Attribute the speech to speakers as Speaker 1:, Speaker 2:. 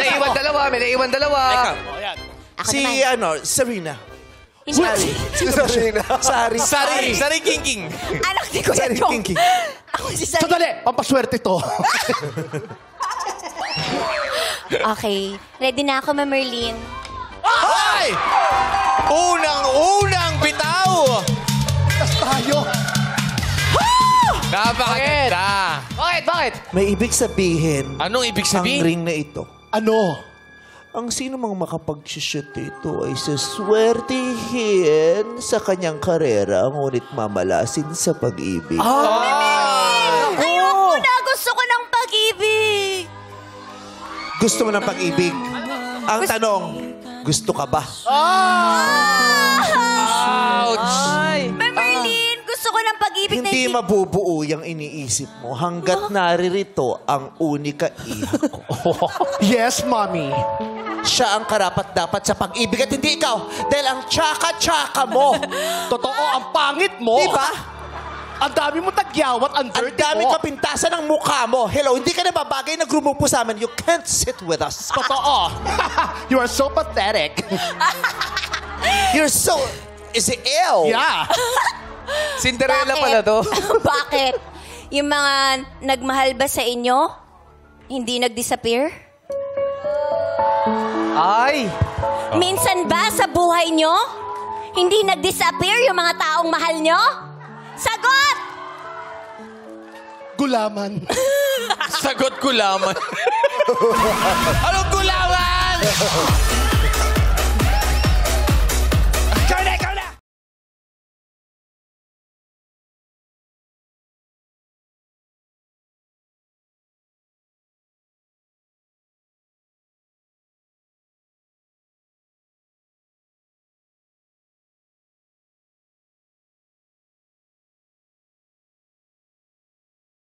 Speaker 1: May naiwan dalawa.
Speaker 2: Si, Serena.
Speaker 3: Hindi.
Speaker 4: Sari King.
Speaker 3: Anak ni Kuya
Speaker 2: Sari
Speaker 3: Chong.
Speaker 2: King.
Speaker 3: Ako si Sari.
Speaker 5: Sandali, pampaswerte to.
Speaker 3: Okay. Ready na ako, Ma'am Merlin.
Speaker 4: Ay! Unang bitaw!
Speaker 5: Tas tayo.
Speaker 4: Napakaganda.
Speaker 1: Bakit?
Speaker 2: May ibig sabihin,
Speaker 4: Anong ibig
Speaker 2: ang
Speaker 4: sabihin?
Speaker 2: ring na ito.
Speaker 5: Ano?
Speaker 2: Ang sino mang makapag-shoot ito ay suswertihin sa kanyang karera, ngunit mamalasin sa pag-ibig.
Speaker 3: Ayoko na! Gusto ko ng pag-ibig!
Speaker 2: Gusto mo ng pag-ibig? Ang tanong, gusto ka ba?
Speaker 4: Ouch!
Speaker 3: Ma'am Merlin, gusto ko ng pag-ibig na
Speaker 2: Hindi mabubuo yung iniisip mo hanggat naririto ang unika iha ko.
Speaker 5: Yes, mommy.
Speaker 2: Siya ang karapat-dapat sa pag-ibig at hindi ikaw dahil ang tsaka-tsaka mo.
Speaker 5: Totoo, ang pangit mo.
Speaker 2: Diba?
Speaker 5: Ang dami mo tagyawat, ang
Speaker 2: Ang
Speaker 5: dirty
Speaker 2: dami
Speaker 5: mo.
Speaker 2: kapintasan ng mukha mo. Hello, hindi ka na babagay na grupo sa amin. You can't sit with us.
Speaker 5: Totoo. You are so pathetic.
Speaker 2: You're so... Is it ill?
Speaker 5: Yeah.
Speaker 1: Cinderella pala to.
Speaker 3: Bakit? Yung mga nagmahal ba sa inyo, hindi nag-disappear?
Speaker 1: Ay!
Speaker 3: Minsan ba sa buhay nyo, hindi nag-disappear yung mga taong mahal nyo? Sagot!
Speaker 5: Gulaman.
Speaker 4: Sagot gulaman. Anong gulaman?